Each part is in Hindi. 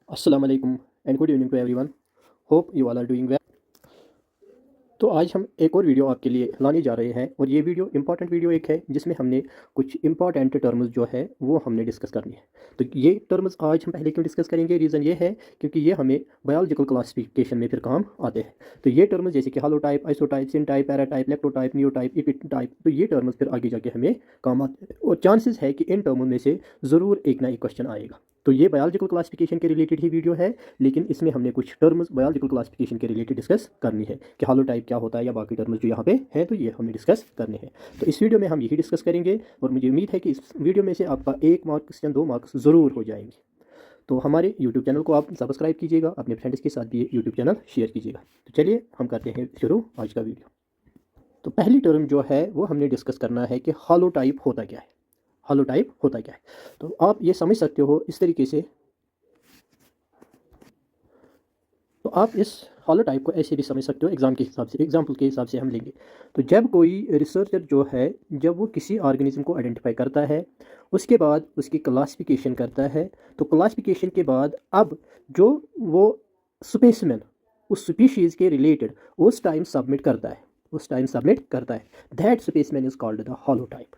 अस्सलाम वालेकुम and good evening to everyone. Hope you all are doing well. तो आज हम एक और वीडियो आपके लिए लाने जा रहे हैं और ये वीडियो इंपॉर्टेंट वीडियो एक है जिसमें हमने कुछ इंपॉर्टेंट टर्म्स जो है वो हमने डिस्कस करनी है। तो ये टर्म्स आज हम पहले क्यों डिस्कस करेंगे, रीज़न ये है क्योंकि ये हमें बायोलॉजिकल क्लासिफिकेशन में फिर काम आते हैं। तो ये टर्म्स जैसे कि हालोटाइप, आइसोटाइप, सिनटाइप, पैराटाइप, लेप्टोटाइप, नियोटाइप, इपिटाइप, तो ये टर्म्स फिर आगे जाके हमें काम आते हैं और चांसेस है कि इन टर्मों में से ज़रूर एक ना एक क्वेश्चन आएगा। तो ये बायोलॉजिकल क्लासिफिकेशन के रिलेटेड ही वीडियो है, लेकिन इसमें हमने कुछ टर्म्स बायोलॉजिकल क्लासिफिकेशन के रिलेटेड डिस्कस करनी है कि हालोटाइप क्या होता है या बाकी टर्म्स जो यहाँ पे हैं, तो ये हमने डिस्कस करने हैं। तो इस वीडियो में हम यही डिस्कस करेंगे और मुझे उम्मीद है कि इस वीडियो में से आपका 1 मार्क्स या 2 मार्क्स ज़रूर हो जाएंगे। तो हमारे यूट्यूब चैनल को आप सब्सक्राइब कीजिएगा, अपने फ्रेंड्स के साथ भी यूट्यूब चैनल शेयर कीजिएगा। तो चलिए हम करते हैं शुरू आज का वीडियो। तो पहली टर्म जो है वो हमने डिस्कस करना है कि हालोटाइप होता क्या है। हालोटाइप होता क्या है, तो आप ये समझ सकते हो इस तरीके से। तो आप इस हॉलोटाइप को ऐसे भी समझ सकते हो, एग्जाम्पल के हिसाब से हम लेंगे। तो जब कोई रिसर्चर जो है, जब वो किसी ऑर्गेनिज्म को आइडेंटिफाई करता है, उसके बाद उसकी क्लासिफिकेशन करता है, तो क्लासिफिकेशन के बाद अब जो वो स्पेसिमेन उस स्पीशीज़ के रिलेटेड उस टाइम सबमिट करता है, that specimen is called the holotype.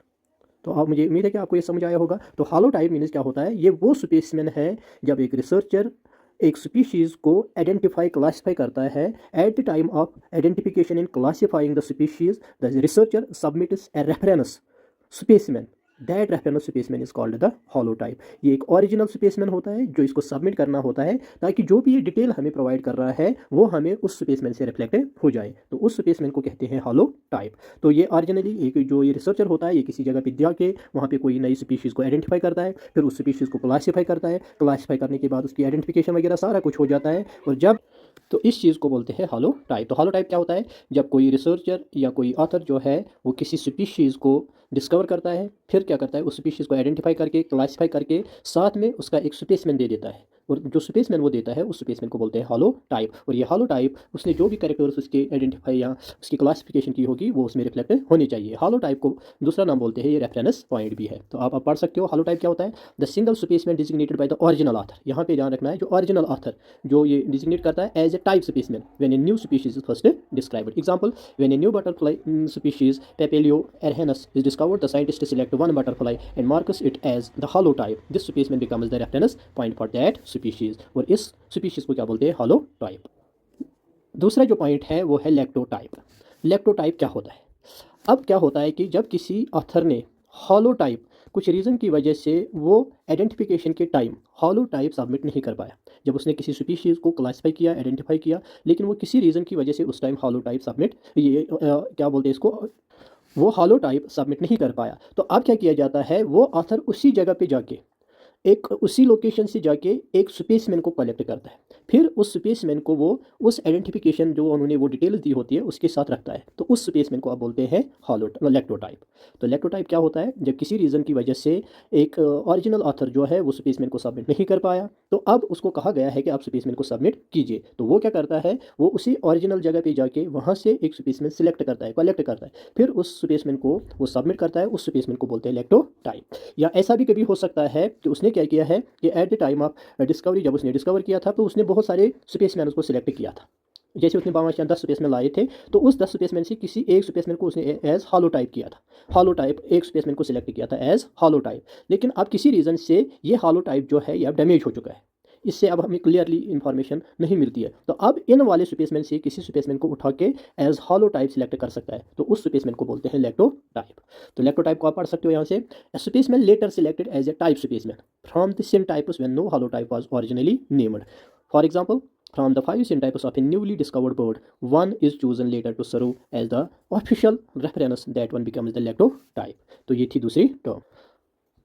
तो आप, मुझे उम्मीद है कि आपको ये समझ आया होगा। तो हॉलोटाइप मीन्स क्या होता है, ये वो स्पेसिमेन है जब एक रिसर्चर एक स्पीशीज़ को क्लासीफाई करता है। At the time of identification in classifying the species, the researcher submits a reference specimen, that reference specimen is called the holotype. ये एक ओरिजिनल स्पेसिमेन होता है जो इसको सबमिट करना होता है ताकि जो भी ये डिटेल हमें प्रोवाइड कर रहा है वो हमें उस स्पेसिमेन से रिफ्लेक्ट हो जाए। तो उस स्पेसिमेन को कहते हैं हॉलोटाइप। तो ये ओरिजिनली एक जो ये रिसर्चर होता है, ये किसी जगह पे जाके वहाँ पे कोई नई स्पीशीज़ को आइडेंटिफाई करता है, फिर उस स्पीशीज़ को क्लासीफाई करता है, क्लासीफाई करने के बाद उसकी आइडेंटिफिकेशन वगैरह सारा कुछ हो जाता है। और जब, तो इस चीज़ को बोलते हैं हॉलोटाइप। तो हॉलोटाइप क्या होता है, जब कोई रिसर्चर या कोई ऑथर जो है वो किसी स्पीशीज़ को डिस्कवर करता है, फिर क्या करता है उस स्पीशीज़ को आइडेंटिफाई करके क्लासीफाई करके साथ में उसका एक स्पेसिमेन दे देता है, और जो स्पेसिमेन वो देता है उस स्पेसिमेन को बोलते हैं हॉलोटाइप। और ये हॉलोटाइप उसने जो भी कैरेक्टर्स उसके आइडेंटिफाई या उसकी क्लासिफिकेशन की होगी वो उसमें रिफ्लेक्ट होनी चाहिए। हॉलोटाइप को दूसरा नाम बोलते हैं, ये रेफरेंस पॉइंट भी है। तो आप पढ़ सकते हो हॉलोटाइप क्या होता है, the single specimen designated by the original author. यहाँ पे ध्यान रखना है, जो ओरिजिनल ऑथर जो ये डिजिग्नेट करता है as a type specimen when a new species is first described. Example, when a new butterfly species papilio एरहेनस is discovered, the scientist select one butterfly and marks it as the holotype. This specimen becomes the reference point for that species. और इस species को क्या बोलते हैं, holotype। दूसरा जो पॉइंट है वो है लैक्टोटाइप। लैक्टोटाइप क्या होता है, अब क्या होता है कि जब किसी ऑथर ने हॉलोटाइप कुछ रीज़न की वजह से वो आइडेंटिफिकेशन के टाइम हॉलोटाइप सबमिट नहीं कर पाया, जब उसने किसी स्पीशीज़ को क्लासीफाई किया, आइडेंटिफाई किया, लेकिन वो किसी रीज़न की वजह से उस टाइम हॉलोटाइप सबमिट, ये क्या बोलते हैं इसको, वो हॉलोटाइप सबमिट नहीं कर पाया, तो अब क्या किया जाता है, वो ऑथर उसी जगह पे जाके एक उसी लोकेशन से जाके एक स्पेसमैन को कलेक्ट करता है, फिर उस स्पेसमैन को वो उस आइडेंटिफिकेशन जो उन्होंने वो डिटेल्स दी होती है उसके साथ रखता है, तो उस स्पेसमैन को आप बोलते हैं लैक्टोटाइप। तो लैक्टोटाइप क्या होता है, जब किसी रीज़न की वजह से एक ओरिजिनल ऑथर जो है वो स्पेसमैन को सबमिट नहीं कर पाया, तो अब उसको कहा गया है कि आप स्पेसमैन को सबमिट कीजिए, तो वो क्या करता है, वो उसी ओरिजिनल जगह पे जाके वहाँ से एक स्पेसमैन सिलेक्ट करता है, कलेक्ट करता है, फिर उस स्पेसमैन को वो सबमिट करता है, उस स्पेसमैन को बोलते हैं लैक्टोटाइप। या ऐसा भी कभी हो सकता है कि उसने क्या किया है कि eight the time of discovery, जब उसने डिस्कवर किया था तो उसने बहुत सारे स्पेसमैन को सिलेक्ट किया था, जैसे उसने 5 या 10 स्पेसमैन लाए थे, तो उस 10 स्पेसमैन से किसी एक स्पेसमैन को उसने एज हॉलोटाइप किया था, हॉलोटाइप एक स्पेसमैन को सिलेक्ट किया था एज हॉलोटाइप। लेकिन अब किसी रीज़न से ये हॉलोटाइप जो है ये अब डैमेज हो चुका है, इससे अब हमें क्लियरली इंफॉर्मेशन नहीं मिलती है, तो अब इन वाले स्पेसमैन से किसी स्पेसमैन को उठा के एज हॉलोटाइप सिलेक्ट कर सकता है, तो उस स्पेसमैन को बोलते हैं लैक्टोटाइप। तो लैक्टोटाइप को आप पढ़ सकते हो यहाँ से, specimen later selected as a type specimen from the syntypes when no holotype was originally named. For example, from the 5 syntypes of a newly discovered bird, one is chosen later to serve as the official reference. That one becomes the lactotype. तो ये थी दूसरी टर्म।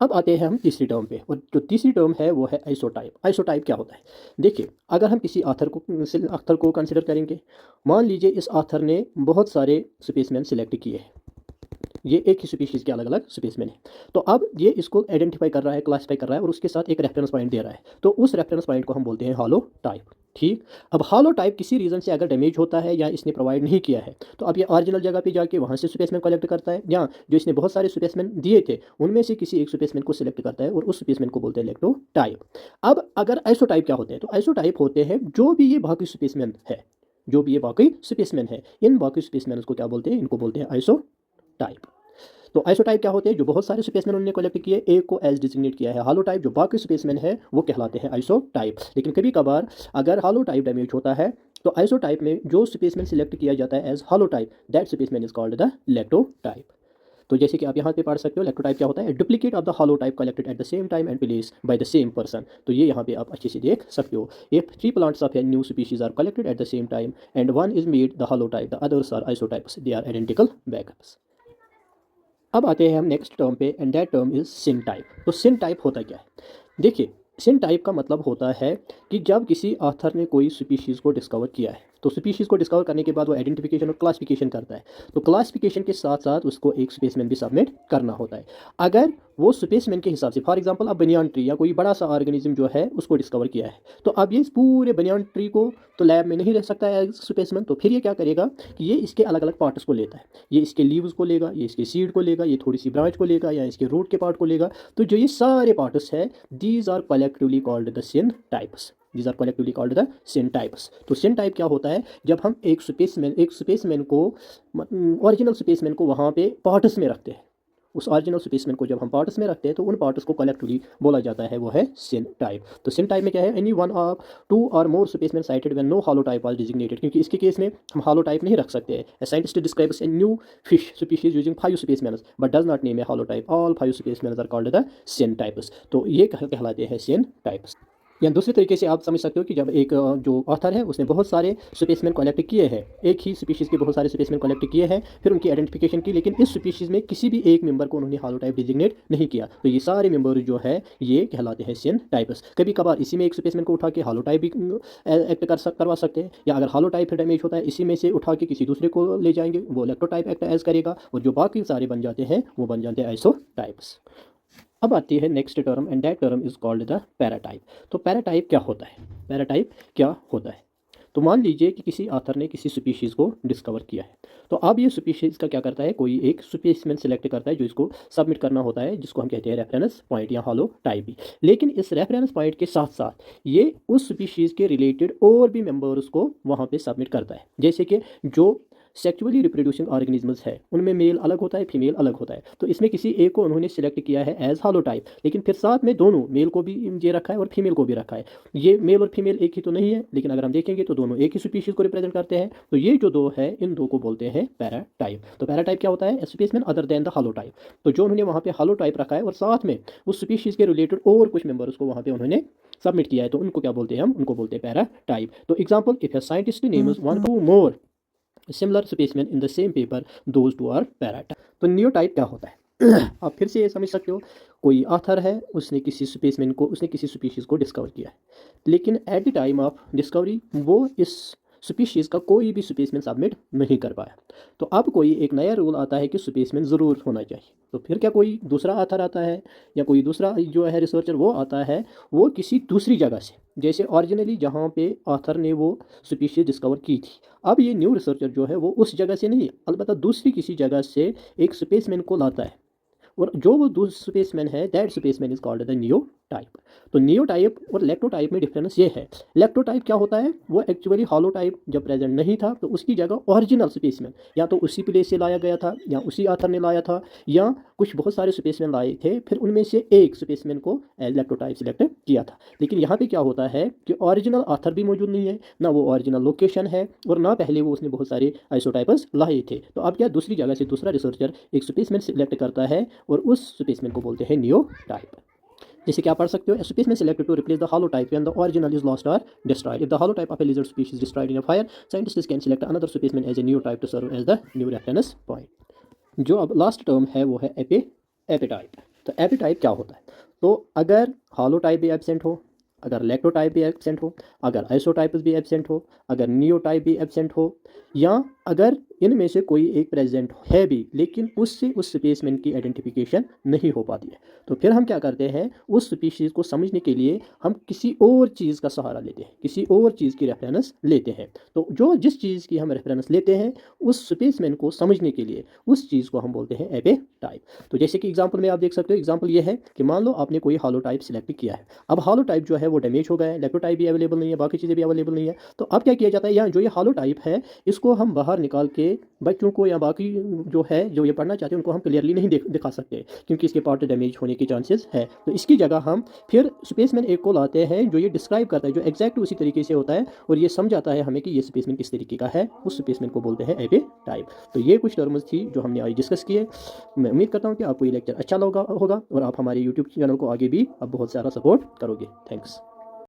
अब आते हैं हम तीसरी टर्म पे, और जो तीसरी टर्म है वो है आइसोटाइप। आइसोटाइप क्या होता है, देखिए, अगर हम किसी ऑथर को कंसिडर करेंगे, मान लीजिए इस ऑथर ने बहुत सारे स्पेसमैन सिलेक्ट किए हैं, ये एक ही स्पीशीज़ के अलग अलग स्पेसिमेन है। तो अब ये इसको आइडेंटिफाई कर रहा है, क्लासीफाई कर रहा है और उसके साथ एक रेफरेंस पॉइंट दे रहा है। तो उस रेफरेंस पॉइंट को हम बोलते हैं हॉलो टाइप। ठीक। अब हॉलो टाइप किसी रीज़न से अगर डैमेज होता है या इसने प्रोवाइड नहीं किया है, तो अब ये ओरिजिनल जगह पे जाके वहाँ से स्पेसिमेन कलेक्ट करता है, या जो इसने बहुत सारे स्पेसिमेन दिए थे उनमें से किसी एक स्पेसिमेन को सिलेक्ट करता है और उस स्पेसिमेन को बोलते हैं लैक्टोटाइप। अब अगर आइसोटाइप क्या होते हैं, तो आइसोटाइप होते हैं जो भी ये बाकी स्पेसिमेन है, जो भी ये बाकी स्पेसिमेन है, इन बाकी स्पेसिमेन को क्या बोलते हैं, इनको बोलते हैं आइसोटाइप। तो आइसोटाइप क्या होते हैं, जो बहुत सारे स्पेसमैन उन्होंने कलेक्ट किए, एक को एज डिजिग्नेट किया है। हालोटाइप जो बाकी स्पेसमैन है वो कहलाते हैं आइसोटाइप। लेकिन कभी कभार अगर हालोटाइप डैमेज होता है तो आइसोटाइप में जो स्पेसमैन सिलेक्ट किया जाता है as holotype, that specimen is called the lectotype. तो जैसे कि आप यहाँ पे पढ़ सकते हो, लैक्टोटाइप क्या होता है, duplicate of the holotype collected at the same time and place by the same person. तो ये यहाँ पे आप अच्छे से देख सकते हो। If 3 plants of a new species are collected at the same time and one is made the holotype, the others are isotypes, they are identical backups. अब आते हैं हम नेक्स्ट टर्म पे, and that term is syntype. तो सिन टाइप होता क्या है, देखिए सिन टाइप का मतलब होता है कि जब किसी ऑथर ने कोई स्पीशीज़ को डिस्कवर किया है, तो स्पीशीज़ को डिस्कवर करने के बाद वो आइडेंटिफिकेशन और क्लासिफिकेशन करता है, तो क्लासिफिकेशन के साथ साथ उसको एक स्पेसमैन भी सबमिट करना होता है। अगर वो स्पेसमैन के हिसाब से, फॉर एग्जांपल अब बनियान ट्री या कोई बड़ा सा ऑर्गेनिज्म जो है उसको डिस्कवर किया है, तो अब ये इस पूरे बनियान ट्री को तो लैब में नहीं रह सकता है स्पेसमैन, तो फिर ये क्या करेगा कि ये इसके अलग अलग पार्ट्स को लेता है। ये इसके लीव्स को लेगा, ये इसके सीड को लेगा, ये थोड़ी सी ब्रांच को लेगा, या इसके रूट के पार्ट को लेगा। तो जो ये सारे पार्ट्स है, these are collectively called the syntypes. These are collectively called the syntypes. तो सिन टाइप क्या होता है, जब हम एक स्पेसमैन को, ओरिजिनल स्पेसमैन को वहाँ पे पार्ट्स में रखते हैं, उस ओरिजिनल स्पेसमैन को जब हम पार्ट्स में रखते हैं तो उन पार्ट्स को कलेक्टिवली बोला जाता है, वो है सिन टाइप। तो सिन टाइप में क्या है, any one of 2 or more specimen cited when no holotype was designated, क्योंकि इसके केस में हम हालोटाइप नहीं रख सकते हैं। A scientist describes a new fish species using 5 specimens but does not name a holotype, all 5 specimens are called the syntypes. तो ये कहलाते हैं सिन टाइप्स। या दूसरे तरीके से आप समझ सकते हो कि जब एक जो ऑथर है उसने बहुत सारे स्पेसमैन कलेक्ट किए हैं, एक ही स्पीशीज़ के बहुत सारे स्पेसमैन कलेक्ट किए हैं, फिर उनकी आइडेंटिफिकेशन की, लेकिन इस स्पीशीज़ में किसी भी एक मेंबर को उन्होंने हालोटाइप डिजिग्नेट नहीं किया, तो ये सारे मेंबर जो है ये कहलाते हैं सिन टाइप्स। कभी कभार इसी में एक स्पेसमैन को उठा के हालोटाइप भी एक्ट करवा सकते हैं, या अगर हालोटाइप फिर डैमेज होता है इसी में से उठा के किसी दूसरे को ले जाएंगे, वो लैक्टोटाइप एक्ट एज करेगा, और जो बाकी सारे बन जाते हैं वो बन जाते हैं आइसोटाइप्स। अब आती है next term, and that term is called the paratype. तो पैराटाइप क्या होता है, पैराटाइप क्या होता है, तो मान लीजिए कि किसी ऑथर ने किसी स्पीशीज़ को डिस्कवर किया है, तो अब ये स्पीशीज़ का क्या करता है, कोई एक स्पेसिमेन सेलेक्ट करता है जो इसको सबमिट करना होता है, जिसको हम कहते हैं रेफरेंस पॉइंट या हॉलो टाइप भी। लेकिन इस रेफरेंस पॉइंट के साथ साथ ये उस स्पीशीज़ के रिलेटेड और भी मेंबर्स को वहाँ पे सबमिट करता है। जैसे कि जो सेक्चुअली रिप्रोड्यूसिंग ऑर्गेनिजम्स है उनमें मेल अलग होता है, फीमेल अलग होता है, तो इसमें किसी एक को उन्होंने सिलेक्ट किया है एज हालोटाइप, लेकिन फिर साथ में दोनों मेल को भी ये रखा है और फीमेल को भी रखा है। ये मेल और फीमेल एक ही तो नहीं है, लेकिन अगर हम देखेंगे तो दोनों एक ही स्पीशीज को रिप्रेजेंट करते हैं। तो ये जो दो है, इन दो को बोलते हैं पैराटाइप। तो पैराटाइप क्या होता है, स्पेसमैन अदर देन द हालोटाइप। तो जो उन्होंने वहाँ पे हालोटाइप रखा है और साथ में उस स्पीशीज के रिलेटेड और कुछ मेंबर्स को वहाँ पे उन्होंने सबमिट किया है, तो उनको क्या बोलते हैं, हम उनको बोलते हैं पैराटाइप। तो example, if a scientist names 1 to more similar specimen in the same paper, those two are paratype. तो नियोटाइप क्या होता है आप फिर से ये समझ सकते हो, कोई ऑथर है, उसने किसी स्पेसमैन को, उसने किसी स्पीशीज़ को डिस्कवर किया है, लेकिन eight the time of discovery वो इस स्पीशीज़ का कोई भी स्पेसमैन सबमिट नहीं कर पाया। तो अब कोई एक नया रूल आता है कि स्पेसमैन ज़रूर होना चाहिए। तो फिर क्या कोई दूसरा ऑथर आता है या कोई दूसरा जो है रिसर्चर वो आता है, वो किसी दूसरी जगह से, जैसे ओरिजिनली जहाँ पे ऑथर ने वो स्पीशीज़ डिस्कवर की थी, अब ये न्यू रिसर्चर जो है वो उस जगह से नहीं, अलबत्ता दूसरी किसी जगह से एक स्पेसमैन को लाता है, और जो वो दूसरा स्पेसमैन है, that specimen is called the neo type. तो नियो टाइप और लैक्टोटाइप में डिफरेंस ये है, लैक्टोटाइप क्या होता है, वो एक्चुअली हालोटाइप जब प्रेजेंट नहीं था तो उसकी जगह ओरिजिनल स्पेसमैन या तो उसी प्लेस से लाया गया था, या उसी ऑथर ने लाया था, या कुछ बहुत सारे स्पेसमैन लाए थे, फिर उनमें से एक स्पेसमैन को एज लैक्टोटाइप सिलेक्ट किया था। लेकिन यहाँ पे क्या होता है कि ओरिजिनल ऑथर भी मौजूद नहीं है, ना वो ओरिजिनल लोकेशन है, और ना पहले वो उसने बहुत सारे आइसोटाइप्स लाए थे। तो अब क्या, दूसरी जगह से दूसरा रिसर्चर एक स्पेसमैन सिलेक्ट करता है और उस स्पेसमैन को बोलते हैं नियो टाइप। जैसे कि आप पढ़ सकते हो, specimen selected to replace the holotype when the original is lost or destroyed. If the holotype of a lizard species destroyed in a fire, scientists can select another specimen as a new type to serve as the new reference point. जो अब लास्ट टर्म है वो है एपिटाइप। तो एपिटाइप क्या होता है, तो अगर हालोटाइप भी एब्सेंट हो, अगर लैक्टोटाइप भी एब्सेंट हो, अगर आइसोटाइप भी एब्सेंट हो, अगर नियोटाइप भी एब्सेंट हो, या अगर इनमें से कोई एक प्रेजेंट है भी लेकिन उससे उस स्पेसमैन की आइडेंटिफिकेशन नहीं हो पाती है, तो फिर हम क्या करते हैं, उस स्पीशीज़ को समझने के लिए हम किसी और चीज़ का सहारा लेते हैं, किसी और चीज़ की रेफरेंस लेते हैं। तो जिस चीज़ की हम रेफरेंस लेते हैं उस स्पेसमैन को समझने के लिए, उस चीज़ को हम बोलते हैं एपेटाइप। तो जैसे कि एग्जाम्पल में आप देख सकते हो, एग्जाम्पल ये है कि मान लो आपने कोई हॉलोटाइप सिलेक्ट किया है। अब हॉलोटाइप जो है वो डैमेज हो गया है, लैप्टोटाइप भी अवेलेबल नहीं है, बाकी चीज़ें भी अवेलेबल नहीं है। तो अब क्या किया जाता है, यहाँ जो ये हॉलोटाइप है इसको हम बाहर निकाल के बच्चों को या बाकी जो है जो ये पढ़ना चाहते हैं उनको हम क्लियरली नहीं दिखा सकते, क्योंकि इसके पार्ट डैमेज होने के चांसेस है। तो इसकी जगह हम फिर स्पेसमैन एक को लाते हैं जो ये डिस्क्राइब करता है, जो एग्जैक्ट उसी तरीके से होता है और ये समझाता है हमें कि ये स्पेसमैन किस तरीके का है। उस स्पेसमैन को बोलते हैं एपेटाइप। तो ये कुछ टर्म्स थी जो हमने आज डिस्कस किए। मैं उम्मीद करता हूँ कि आपको ये लेक्चर अच्छा लगा होगा और आप हमारे यूट्यूब चैनल को आगे भी अब बहुत सारा सपोर्ट करोगे। थैंक्स।